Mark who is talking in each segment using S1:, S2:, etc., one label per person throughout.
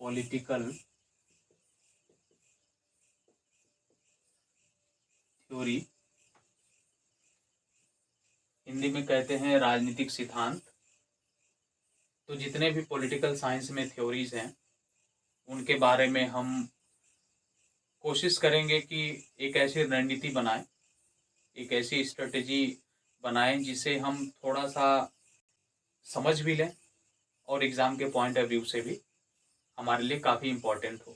S1: Political theory, Hindi में कहते हैं राजनीतिक सिद्धांत। तो जितने भी पॉलिटिकल साइंस में थ्योरीज हैं उनके बारे में हम कोशिश करेंगे कि एक ऐसी रणनीति बनाएं, एक ऐसी स्ट्रेटेजी बनाएं जिसे हम थोड़ा सा समझ भी लें और एग्ज़ाम के पॉइंट ऑफ व्यू से भी हमारे लिए काफ़ी इम्पोर्टेंट हो,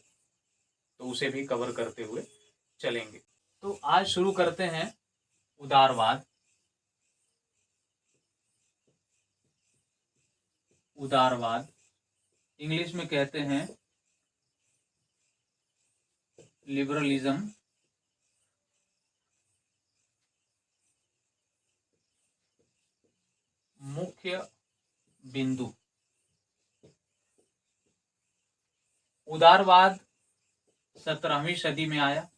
S1: तो उसे भी कवर करते हुए चलेंगे। तो आज शुरू करते हैं उदारवाद। उदारवाद इंग्लिश में कहते हैं लिबरलिज्म। मुख्य बिंदु, उदारवाद 17वीं सदी में आया।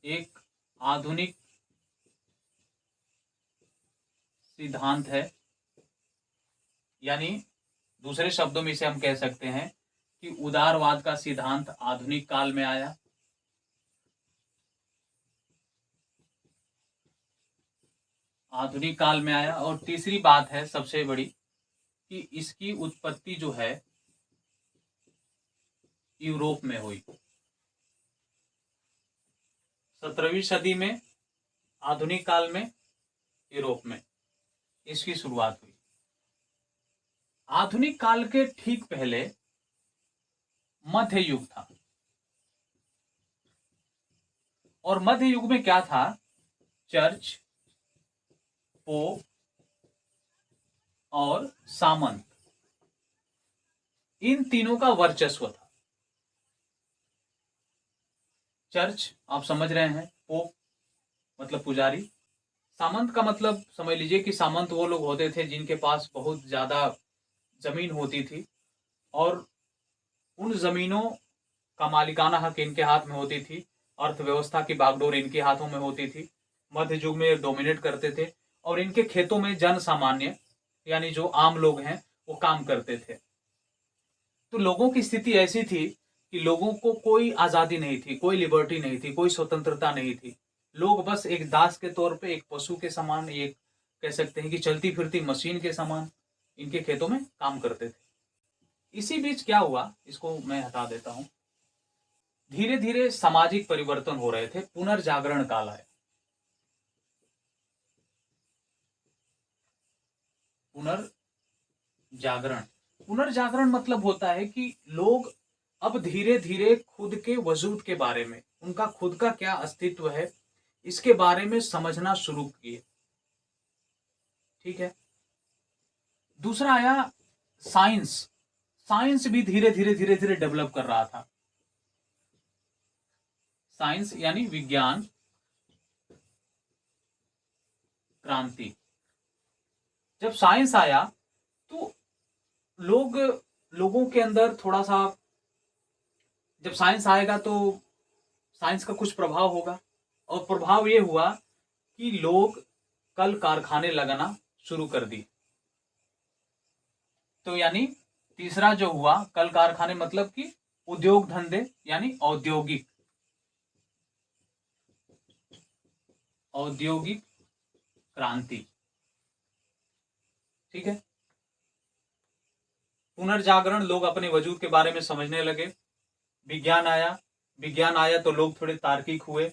S1: एक आधुनिक सिद्धांत है, यानी दूसरे शब्दों में इसे हम कह सकते हैं कि उदारवाद का सिद्धांत आधुनिक काल में आया। आधुनिक काल में आया। और तीसरी बात है सबसे बड़ी कि इसकी उत्पत्ति जो है यूरोप में हुई। 17वीं सदी में आधुनिक काल में यूरोप में इसकी शुरुआत हुई। आधुनिक काल के ठीक पहले मध्य युग था, और मध्य युग में क्या था? चर्च, पोप और सामंत, इन तीनों का वर्चस्व था। चर्च आप समझ रहे हैं, पोप मतलब पुजारी, सामंत का मतलब समझ लीजिए कि सामंत वो लोग होते थे जिनके पास बहुत ज्यादा जमीन होती थी, और उन जमीनों का मालिकाना हक इनके हाथ में होती थी। अर्थव्यवस्था की बागडोर इनके हाथों में होती थी। मध्य युग में डोमिनेट करते थे, और इनके खेतों में जन सामान्य यानी जो आम लोग हैं वो काम करते थे। तो लोगों की स्थिति ऐसी थी कि लोगों को कोई आजादी नहीं थी, कोई लिबर्टी नहीं थी, कोई स्वतंत्रता नहीं थी। लोग बस एक दास के तौर पे, एक पशु के समान, एक कह सकते हैं कि चलती फिरती मशीन के समान इनके खेतों में काम करते थे। इसी बीच क्या हुआ, इसको मैं हटा देता हूं। धीरे धीरे सामाजिक परिवर्तन हो रहे थे, पुनर्जागरण काल आया। पुनर्जागरण मतलब होता है कि लोग अब धीरे धीरे खुद के वजूद के बारे में, उनका खुद का क्या अस्तित्व है, इसके बारे में समझना शुरू किए। ठीक है। दूसरा आया साइंस। साइंस भी धीरे धीरे डेवलप कर रहा था। साइंस यानी विज्ञान क्रांति। जब साइंस आया तो लोगों के अंदर थोड़ा सा, जब साइंस आएगा तो साइंस का कुछ प्रभाव होगा, और प्रभाव ये हुआ कि लोग कल कारखाने लगाना शुरू कर दिए। तो यानी तीसरा जो हुआ कल कारखाने, मतलब कि उद्योग धंधे, यानी औद्योगिक क्रांति। ठीक है। पुनर्जागरण, लोग अपने वजूद के बारे में समझने लगे। विज्ञान आया तो लोग थोड़े तार्किक हुए,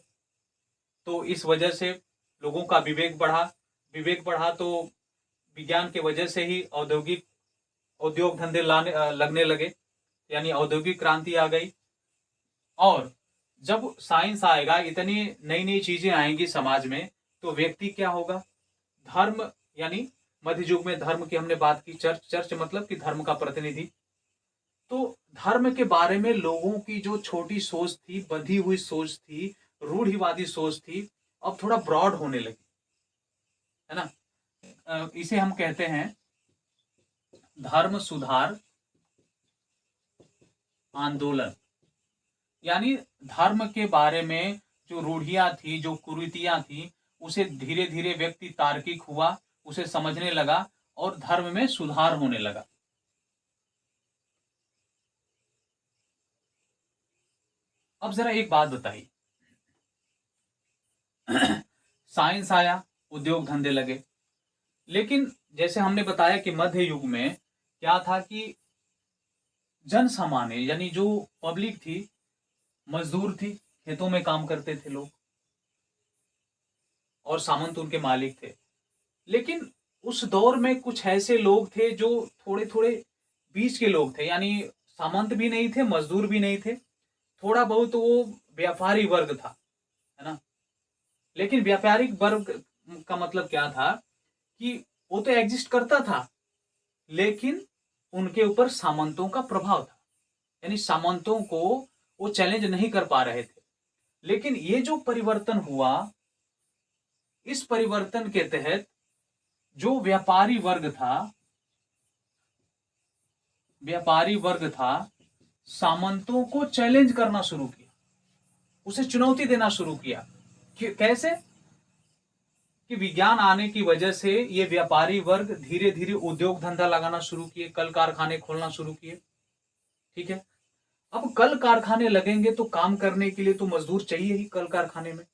S1: तो इस वजह से लोगों का विवेक बढ़ा तो विज्ञान के वजह से ही उद्योग धंधे लगने लगे, यानी औद्योगिक क्रांति आ गई। और जब साइंस आएगा, इतनी नई नई चीजें आएंगी समाज में, तो व्यक्ति क्या होगा? धर्म, यानी मध्य युग में धर्म की हमने बात की, चर्च मतलब कि धर्म का प्रतिनिधि। तो धर्म के बारे में लोगों की जो छोटी सोच थी, बंधी हुई सोच थी, रूढ़िवादी सोच थी, अब थोड़ा ब्रॉड होने लगी, है ना। इसे हम कहते हैं धर्म सुधार आंदोलन। यानी धर्म के बारे में जो रूढ़ियां थी, जो कुरीतियां थी, उसे धीरे धीरे व्यक्ति तार्किक हुआ, उसे समझने लगा और धर्म में सुधार होने लगा। अब जरा एक बात बताइए, साइंस आया, उद्योग धंधे लगे, लेकिन जैसे हमने बताया कि मध्य युग में क्या था कि जन सामान्य यानी जो पब्लिक थी, मजदूर थी, खेतों में काम करते थे लोग, और सामंत उनके मालिक थे। लेकिन उस दौर में कुछ ऐसे लोग थे जो थोड़े थोड़े बीच के लोग थे, यानी सामंत भी नहीं थे, मजदूर भी नहीं थे, थोड़ा बहुत वो व्यापारी वर्ग था, है ना। लेकिन व्यापारिक वर्ग का मतलब क्या था कि वो तो एग्जिस्ट करता था, लेकिन उनके ऊपर सामंतों का प्रभाव था, यानी सामंतों को वो चैलेंज नहीं कर पा रहे थे। लेकिन ये जो परिवर्तन हुआ, इस परिवर्तन के तहत जो व्यापारी वर्ग था सामंतों को चैलेंज करना शुरू किया, उसे चुनौती देना शुरू किया। कैसे? कि विज्ञान आने की वजह से ये व्यापारी वर्ग धीरे धीरे उद्योग धंधा लगाना शुरू किए, कल कारखाने खोलना शुरू किए। ठीक है, अब कल कारखाने लगेंगे तो काम करने के लिए तो मजदूर चाहिए ही कल कारखाने में,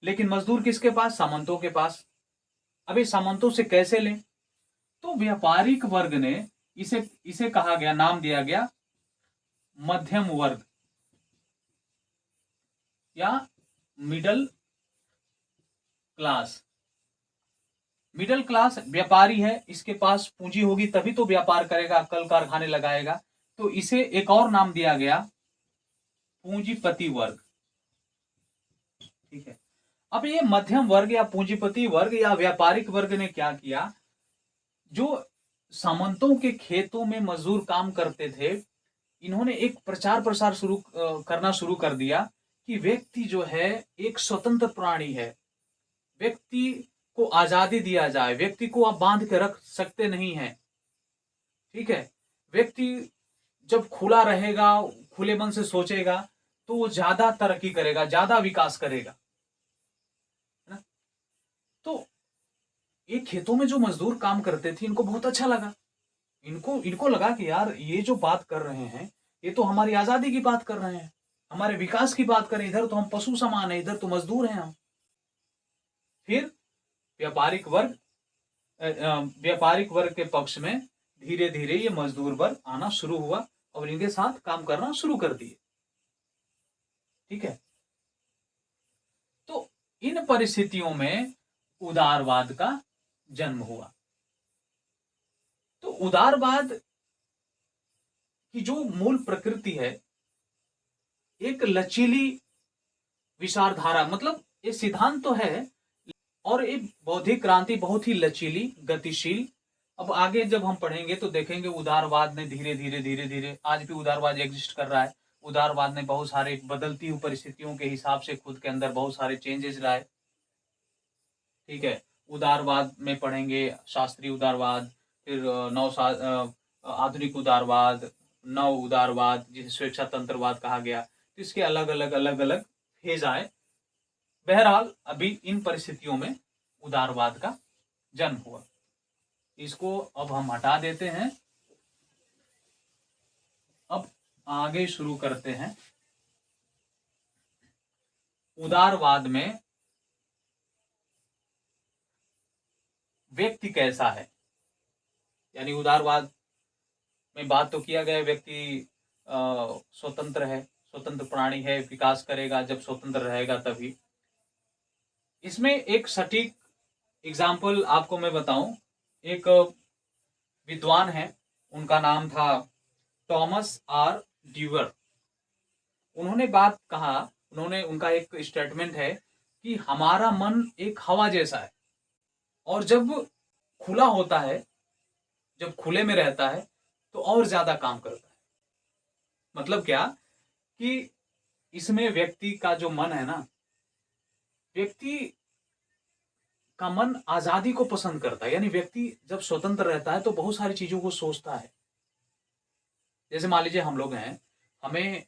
S1: लेकिन मजदूर किसके पास? सामंतों के पास। अभी सामंतों से कैसे लें? तो व्यापारिक वर्ग ने इसे इसे कहा गया, नाम दिया गया मध्यम वर्ग या मिडल क्लास। मिडिल क्लास व्यापारी है, इसके पास पूंजी होगी तभी तो व्यापार करेगा, कल कारखाने लगाएगा, तो इसे एक और नाम दिया गया पूंजीपति वर्ग। ठीक है, अब ये मध्यम वर्ग या पूंजीपति वर्ग या व्यापारिक वर्ग ने क्या किया, जो सामंतों के खेतों में मजदूर काम करते थे, इन्होंने एक प्रचार प्रसार करना शुरू कर दिया कि व्यक्ति जो है एक स्वतंत्र प्राणी है, व्यक्ति को आजादी दिया जाए, व्यक्ति को आप बांध के रख सकते नहीं हैं। ठीक है, व्यक्ति जब खुला रहेगा, खुले मन से सोचेगा, तो वो ज्यादा तरक्की करेगा, ज्यादा विकास करेगा, है ना। तो ये खेतों में जो मजदूर काम करते थे, इनको बहुत अच्छा लगा। इनको लगा कि यार ये जो बात कर रहे हैं, ये तो हमारी आजादी की बात कर रहे हैं, हमारे विकास की बात कर रहे हैं। इधर तो हम पशु समान है, इधर तो मजदूर हैं हम। फिर व्यापारिक वर्ग के पक्ष में धीरे धीरे ये मजदूर वर्ग आना शुरू हुआ और इनके साथ काम करना शुरू कर दिए। ठीक है, तो इन परिस्थितियों में उदारवाद का जन्म हुआ। तो उदारवाद की जो मूल प्रकृति है, एक लचीली विचारधारा, मतलब ये सिद्धांत तो है, और एक बौद्धिक क्रांति बहुत ही लचीली, गतिशील। अब आगे जब हम पढ़ेंगे तो देखेंगे उदारवाद ने धीरे धीरे आज भी उदारवाद एग्जिस्ट कर रहा है। उदारवाद ने बहुत सारे बदलती हुई परिस्थितियों के हिसाब से खुद के अंदर बहुत सारे चेंजेस लाए। ठीक है, उदारवाद में पढ़ेंगे शास्त्रीय उदारवाद, फिर आधुनिक उदारवाद, नव उदारवाद जिसे स्वेच्छा तंत्रवाद कहा गया। तो इसके अलग अलग फेज आए। बहरहाल अभी इन परिस्थितियों में उदारवाद का जन्म हुआ। इसको अब हम हटा देते हैं, अब आगे शुरू करते हैं। उदारवाद में व्यक्ति कैसा है, यानी उदारवाद में बात तो किया गया व्यक्ति स्वतंत्र है, स्वतंत्र प्राणी है, विकास करेगा, जब स्वतंत्र रहेगा तभी। इसमें एक सटीक एग्जाम्पल आपको मैं बताऊं, एक विद्वान है, उनका नाम था टॉमस आर ड्यूअर। उन्होंने बात कहा, उनका एक स्टेटमेंट है कि हमारा मन एक हवा जैसा है, और जब खुला होता है, जब खुले में रहता है तो और ज्यादा काम करता है। मतलब क्या कि इसमें व्यक्ति का जो मन है ना, व्यक्ति का मन आजादी को पसंद करता है, यानी व्यक्ति जब स्वतंत्र रहता है तो बहुत सारी चीजों को सोचता है। जैसे मान लीजिए हम लोग हैं, हमें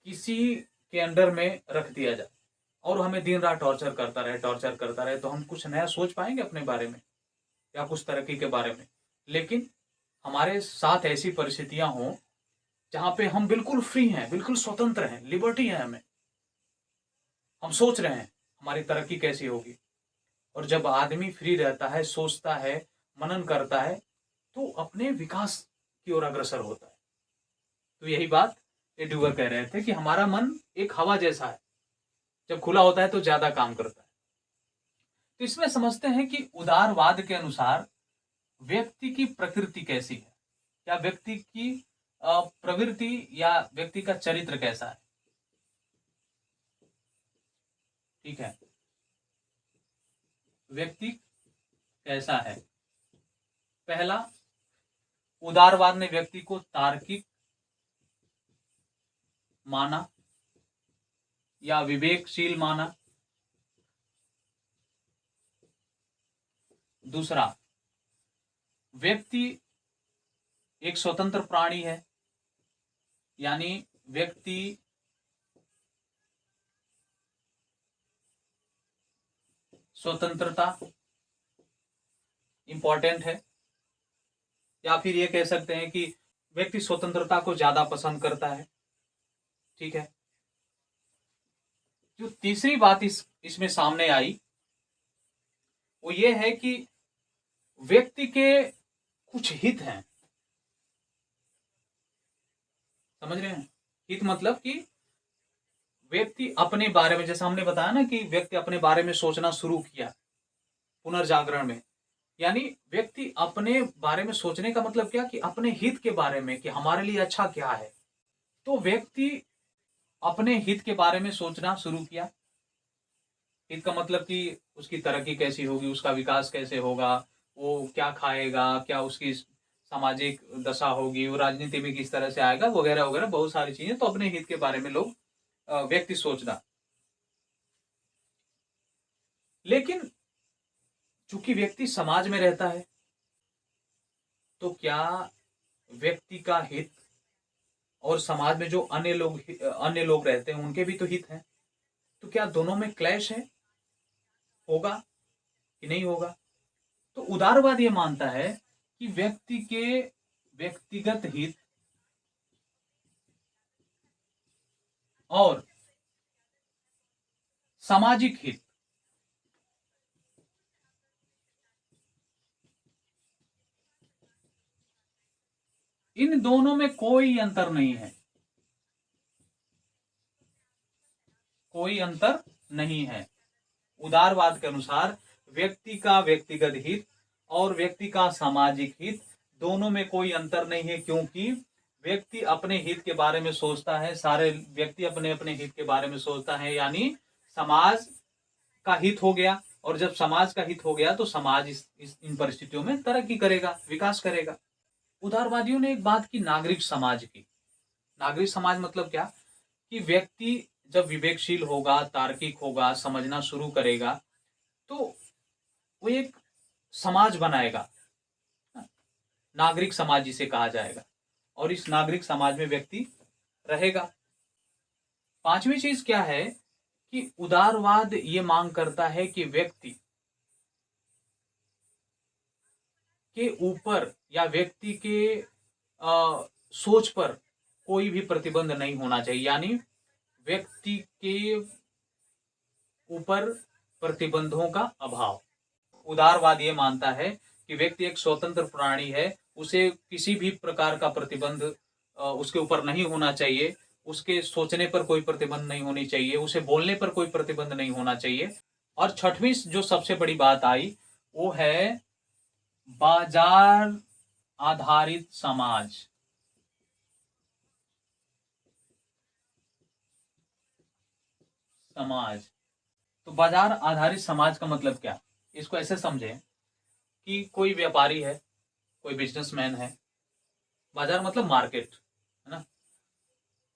S1: किसी के अंडर में रख दिया जाए और हमें दिन रात टॉर्चर करता रहे, तो हम कुछ नया सोच पाएंगे अपने बारे में या कुछ तरक्की के बारे में। लेकिन हमारे साथ ऐसी परिस्थितियां हों जहां पे हम बिल्कुल फ्री हैं, बिल्कुल स्वतंत्र हैं, लिबर्टी है हमें, हम सोच रहे हैं हमारी तरक्की कैसी होगी। और जब आदमी फ्री रहता है, सोचता है, मनन करता है, तो अपने विकास की ओर अग्रसर होता है। तो यही बात ये ड्यूगर कह रहे थे कि हमारा मन एक हवा जैसा है, जब खुला होता है तो ज्यादा काम करता है। तो इसमें समझते हैं कि उदारवाद के अनुसार व्यक्ति की प्रकृति कैसी है, या व्यक्ति की प्रवृत्ति या व्यक्ति का चरित्र कैसा है। ठीक है, व्यक्ति कैसा है। पहला, उदारवाद ने व्यक्ति को तार्किक माना या विवेकशील माना। दूसरा, व्यक्ति एक स्वतंत्र प्राणी है, यानी व्यक्ति स्वतंत्रता इंपॉर्टेंट है, या फिर ये कह सकते हैं कि व्यक्ति स्वतंत्रता को ज्यादा पसंद करता है। ठीक है, जो तीसरी बात इसमें सामने आई वो ये है कि व्यक्ति के कुछ हित हैं। समझ रहे हैं? हित मतलब कि व्यक्ति अपने बारे में, जैसा हमने बताया ना कि व्यक्ति अपने बारे में सोचना शुरू किया पुनर्जागरण में, यानी व्यक्ति अपने बारे में सोचने का मतलब क्या कि अपने हित के बारे में, कि हमारे लिए अच्छा क्या है। तो व्यक्ति अपने हित के बारे में सोचना शुरू किया। हित का मतलब कि उसकी तरक्की कैसी होगी, उसका विकास कैसे होगा, वो क्या खाएगा, क्या उसकी सामाजिक दशा होगी, वो राजनीति में किस तरह से आएगा, वगैरह वगैरह बहुत सारी चीजें। तो अपने हित के बारे में लोग व्यक्ति सोचना। लेकिन चूंकि व्यक्ति समाज में रहता है, तो क्या व्यक्ति का हित और समाज में जो अन्य लोग रहते हैं उनके भी तो हित हैं, तो क्या दोनों में क्लैश है, होगा कि नहीं होगा। तो उदारवाद ये मानता है कि व्यक्ति के व्यक्तिगत हित और सामाजिक हित, इन दोनों में कोई अंतर नहीं है, कोई अंतर नहीं है। उदारवाद के अनुसार व्यक्ति का व्यक्तिगत हित और व्यक्ति का सामाजिक हित, दोनों में कोई अंतर नहीं है, क्योंकि व्यक्ति अपने हित के बारे में सोचता है, सारे व्यक्ति अपने अपने हित के बारे में सोचता है, यानी समाज का हित हो गया। और जब समाज का हित हो गया तो समाज इन परिस्थितियों में तरक्की करेगा, विकास करेगा। उदारवादियों ने एक बात की नागरिक समाज की। नागरिक समाज मतलब क्या कि व्यक्ति जब विवेकशील होगा, तार्किक होगा, समझना शुरू करेगा, तो वो एक समाज बनाएगा, नागरिक समाज जिसे कहा जाएगा, और इस नागरिक समाज में व्यक्ति रहेगा। पांचवी चीज क्या है कि उदारवाद ये मांग करता है कि व्यक्ति के ऊपर या व्यक्ति के सोच पर कोई भी प्रतिबंध नहीं होना चाहिए, यानी व्यक्ति के ऊपर प्रतिबंधों का अभाव। उदारवाद ये मानता है कि व्यक्ति एक स्वतंत्र प्राणी है, उसे किसी भी प्रकार का प्रतिबंध उसके ऊपर नहीं होना चाहिए, उसके सोचने पर कोई प्रतिबंध नहीं होनी चाहिए, उसे बोलने पर कोई प्रतिबंध नहीं होना चाहिए। और छठवीं जो सबसे बड़ी बात आई वो है बाजार आधारित समाज। तो बाजार आधारित समाज का मतलब क्या, इसको ऐसे समझें कि कोई व्यापारी है, कोई बिजनेसमैन है, बाजार मतलब मार्केट है ना।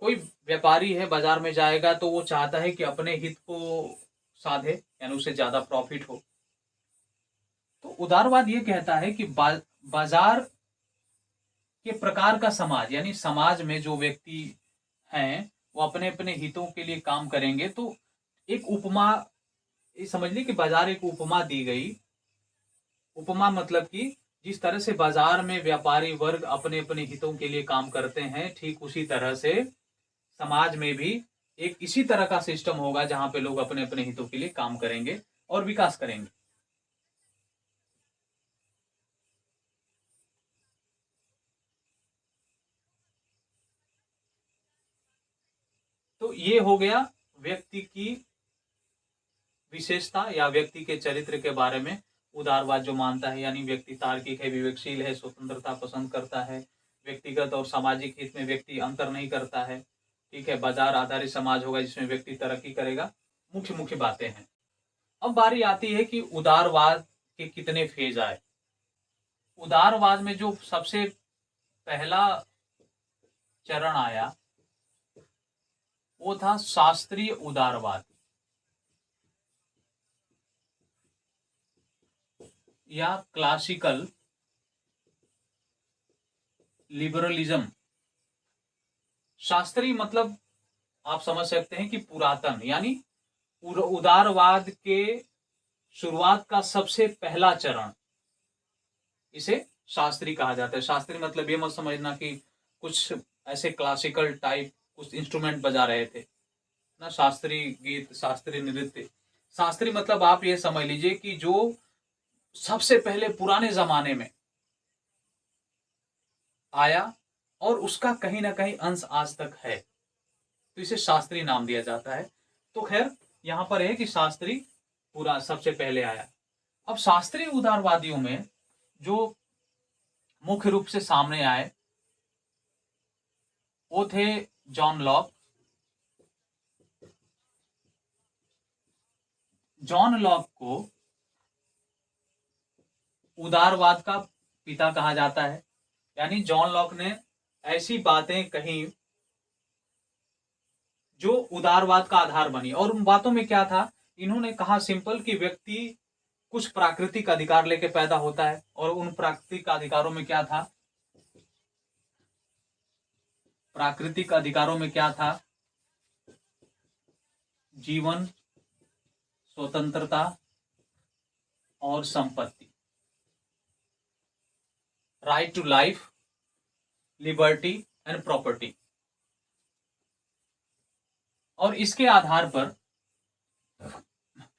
S1: कोई व्यापारी है, बाजार में जाएगा तो वो चाहता है कि अपने हित को साधे, यानी उसे ज्यादा प्रॉफिट हो। तो उदारवाद ये कहता है कि बाजार के प्रकार का समाज, यानी समाज में जो व्यक्ति हैं वो अपने अपने हितों के लिए काम करेंगे। तो एक उपमा समझ ली कि बाजार एक उपमा दी गई। उपमा मतलब कि जिस तरह से बाजार में व्यापारी वर्ग अपने अपने हितों के लिए काम करते हैं, ठीक उसी तरह से समाज में भी एक इसी तरह का सिस्टम होगा जहां पे लोग अपने अपने हितों के लिए काम करेंगे और विकास करेंगे। तो ये हो गया व्यक्ति की विशेषता या व्यक्ति के चरित्र के बारे में उदारवाद जो मानता है, यानी व्यक्ति तार्किक है, विवेकशील है, स्वतंत्रता पसंद करता है, व्यक्तिगत और सामाजिक हित में व्यक्ति अंतर नहीं करता है। ठीक है, बाजार आधारित समाज होगा जिसमें व्यक्ति तरक्की करेगा। मुख्य मुख्य बातें हैं। अब बारी आती है कि उदारवाद के कितने फेज आए। उदारवाद में जो सबसे पहला चरण आया वो था शास्त्रीय उदारवाद या क्लासिकल लिबरलिज्म। शास्त्रीय मतलब आप समझ सकते हैं कि पुरातन, यानी उदारवाद के शुरुआत का सबसे पहला चरण, इसे शास्त्रीय कहा जाता है। शास्त्रीय मतलब ये मत समझना कि कुछ ऐसे क्लासिकल टाइप कुछ इंस्ट्रूमेंट बजा रहे थे ना, शास्त्रीय गीत, शास्त्रीय नृत्य। शास्त्रीय मतलब आप ये समझ लीजिए कि जो सबसे पहले पुराने जमाने में आया और उसका कहीं ना कहीं अंश आज तक है, तो इसे शास्त्रीय नाम दिया जाता है। तो खैर यहां पर है कि शास्त्रीय पूरा सबसे पहले आया। अब शास्त्रीय उदारवादियों में जो मुख्य रूप से सामने आए वो थे जॉन लॉक। जॉन लॉक को उदारवाद का पिता कहा जाता है, यानी जॉन लॉक ने ऐसी बातें कही जो उदारवाद का आधार बनी। और उन बातों में क्या था, इन्होंने कहा सिंपल कि व्यक्ति कुछ प्राकृतिक अधिकार लेके पैदा होता है, और उन प्राकृतिक अधिकारों में क्या था, प्राकृतिक अधिकारों में क्या था, जीवन, स्वतंत्रता और संपत्ति, right to life, liberty and property. और इसके आधार पर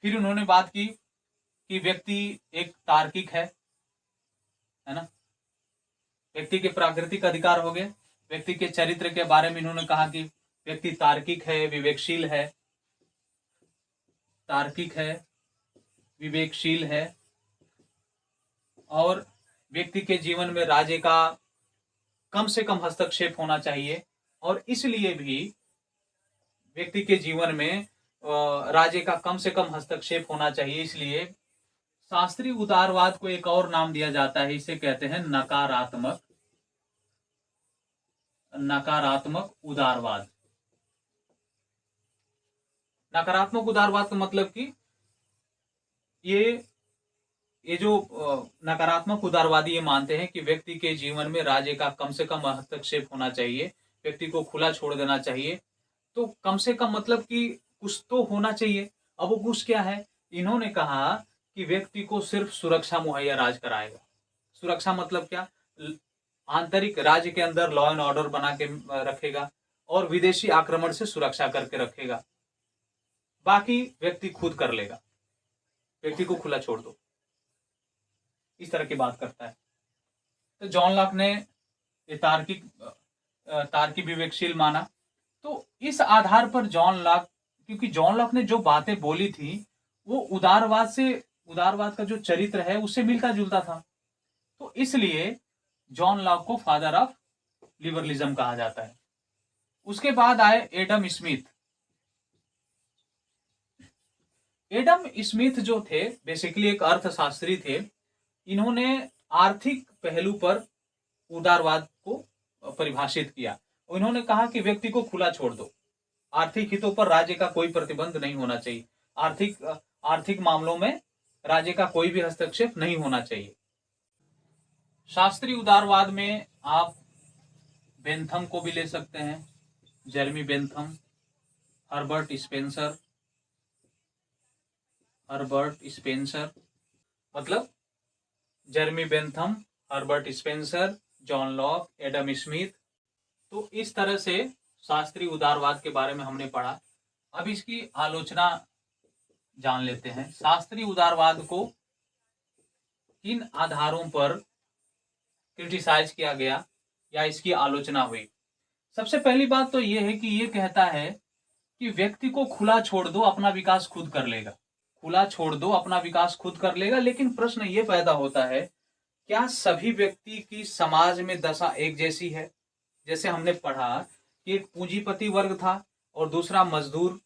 S1: फिर उन्होंने बात की कि व्यक्ति एक तार्किक है ना। व्यक्ति के प्राकृतिक अधिकार हो गए। व्यक्ति के चरित्र के बारे में इन्होंने कहा कि व्यक्ति तार्किक है, विवेकशील है, तार्किक है, विवेकशील है, और व्यक्ति के जीवन में राज्य का कम से कम हस्तक्षेप होना चाहिए, और इसलिए भी व्यक्ति के जीवन में राज्य का कम से कम हस्तक्षेप होना चाहिए, इसलिए शास्त्रीय उदारवाद को एक और नाम दिया जाता है, इसे कहते हैं नकारात्मक उदारवाद। नकारात्मक उदारवाद का मतलब कि ये जो नकारात्मक उदारवादी ये मानते हैं कि व्यक्ति के जीवन में राज्य का कम से कम हस्तक्षेप होना चाहिए, व्यक्ति को खुला छोड़ देना चाहिए। तो कम से कम मतलब कि कुछ तो होना चाहिए। अब वो कुछ क्या है, इन्होंने कहा कि व्यक्ति को सिर्फ सुरक्षा मुहैया राज कराएगा। सुरक्षा मतलब क्या, आंतरिक राज्य के अंदर लॉ एंड ऑर्डर बना के रखेगा और विदेशी आक्रमण से सुरक्षा करके रखेगा, बाकी व्यक्ति खुद कर लेगा, व्यक्ति को खुला छोड़ दो, इस तरह की बात करता है। तो जॉन लॉक ने तार्किक विवेकशील माना। तो इस आधार पर क्योंकि जॉन लॉक ने जो बातें बोली थी वो उदारवाद का जो चरित्र है उससे मिलता जुलता था, तो इसलिए जॉन लॉक को फादर ऑफ लिबरलिज्म कहा जाता है। उसके बाद आए एडम स्मिथ। एडम स्मिथ जो थे बेसिकली एक अर्थशास्त्री थे। इन्होंने आर्थिक पहलू पर उदारवाद को परिभाषित किया। इन्होंने कहा कि व्यक्ति को खुला छोड़ दो, आर्थिक हितों पर राज्य का कोई प्रतिबंध नहीं होना चाहिए, आर्थिक मामलों में राज्य का कोई भी हस्तक्षेप नहीं होना चाहिए। शास्त्रीय उदारवाद में आप बेंथम को भी ले सकते हैं, जेरेमी बेंथम, हर्बर्ट स्पेंसर, मतलब Jeremy Bentham Herbert Spencer, John Locke, Adam Smith. तो इस तरह से शास्त्रीय उदारवाद के बारे में हमने पढ़ा। अब इसकी आलोचना जान लेते हैं। शास्त्रीय उदारवाद को किन आधारों पर क्रिटिसाइज किया गया या इसकी आलोचना हुई। सबसे पहली बात तो यह है कि यह कहता है कि व्यक्ति को खुला छोड़ दो, अपना विकास खुद कर लेगा। खुला छोड़ दो, अपना विकास खुद कर लेगा। लेकिन प्रश्न ये पैदा होता है, क्या सभी व्यक्ति की समाज में दशा एक जैसी है? जैसे हमने पढ़ा कि एक पूंजीपति वर्ग था और दूसरा मजदूर,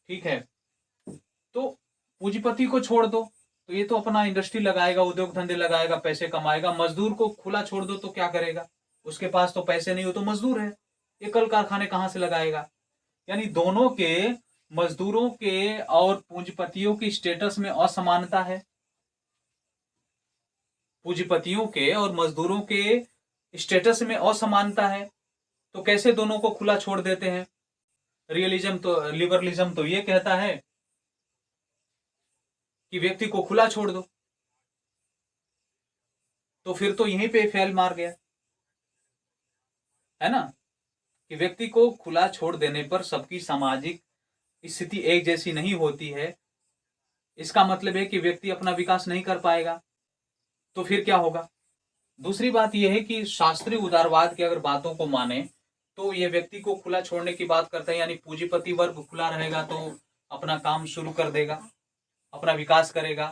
S1: ठीक है। तो पूंजीपति को छोड़ दो तो ये तो अपना इंडस्ट्री लगाएगा, उद्योग धंधे लगाएगा, पैसे कमाएगा। मजदूर को खुला छोड़ दो तो क्या करेगा? उसके पास तो पैसे नहीं हो, तो मजदूर है, ये कल कारखाने कहां से लगाएगा? यानी दोनों के, मजदूरों के और पूंजीपतियों की स्टेटस में असमानता है। पूंजीपतियों के और मजदूरों के स्टेटस में असमानता है, तो कैसे दोनों को खुला छोड़ देते हैं? लिबरलिज्म तो ये कहता है कि व्यक्ति को खुला छोड़ दो, तो फिर तो यहीं पे फेल मार गया, है ना? कि व्यक्ति को खुला छोड़ देने पर सबकी सामाजिक स्थिति एक जैसी नहीं होती है, इसका मतलब है कि व्यक्ति अपना विकास नहीं कर पाएगा। तो फिर क्या होगा? दूसरी बात यह है कि शास्त्रीय उदारवाद की अगर बातों को माने तो ये व्यक्ति को खुला छोड़ने की बात करते हैं, यानी पूंजीपति वर्ग खुला रहेगा तो अपना काम शुरू कर देगा, अपना विकास करेगा।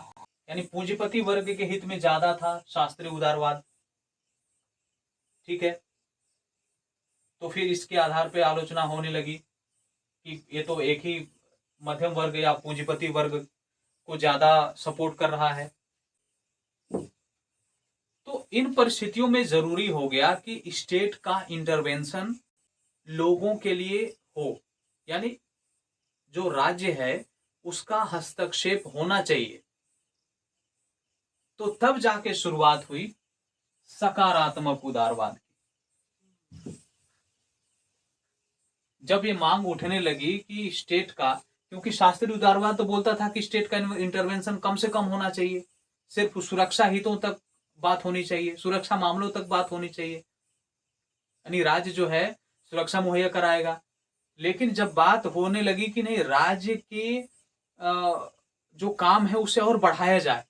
S1: यानी पूंजीपति वर्ग के हित में ज्यादा था शास्त्रीय उदारवाद, ठीक है। तो फिर इसके आधार पर आलोचना होने लगी कि ये तो एक ही मध्यम वर्ग या पूंजीपति वर्ग को ज्यादा सपोर्ट कर रहा है। तो इन परिस्थितियों में जरूरी हो गया कि स्टेट का इंटरवेंशन लोगों के लिए हो, यानी जो राज्य है उसका हस्तक्षेप होना चाहिए। तो तब जाके शुरुआत हुई सकारात्मक उदारवाद की। जब ये मांग उठने लगी कि स्टेट का, क्योंकि शास्त्रीय उदारवाद तो बोलता था कि स्टेट का इंटरवेंशन कम से कम होना चाहिए, सिर्फ सुरक्षा हितों तक बात होनी चाहिए, सुरक्षा मामलों तक बात होनी चाहिए, यानी राज्य जो है सुरक्षा मुहैया कराएगा। लेकिन जब बात होने लगी कि नहीं, राज्य के जो काम है उसे और बढ़ाया जाए,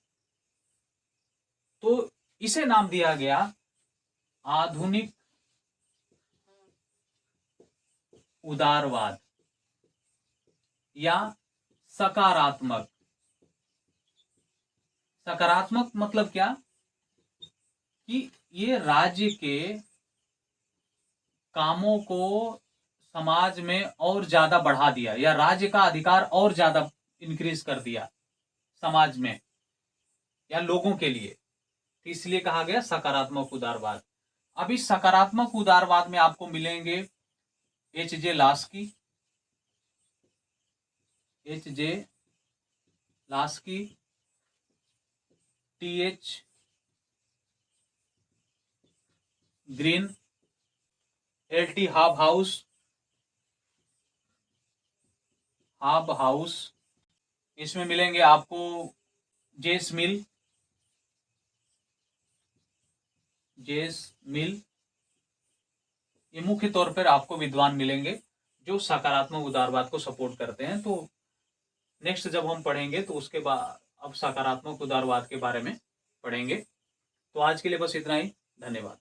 S1: तो इसे नाम दिया गया आधुनिक उदारवाद या सकारात्मक। सकारात्मक मतलब क्या? कि ये राज्य के कामों को समाज में और ज्यादा बढ़ा दिया, या राज्य का अधिकार और ज्यादा इंक्रीज कर दिया समाज में या लोगों के लिए, इसलिए कहा गया सकारात्मक उदारवाद। अब इस सकारात्मक उदारवाद में आपको मिलेंगे H.J. Laski, T.H. Green, L.T. हाबहाउस, इसमें मिलेंगे आपको जेस मिल, ये मुख्य तौर पर आपको विद्वान मिलेंगे जो सकारात्मक उदारवाद को सपोर्ट करते हैं। तो नेक्स्ट जब हम पढ़ेंगे तो उसके बाद अब सकारात्मक उदारवाद के बारे में पढ़ेंगे। तो आज के लिए बस इतना ही। धन्यवाद।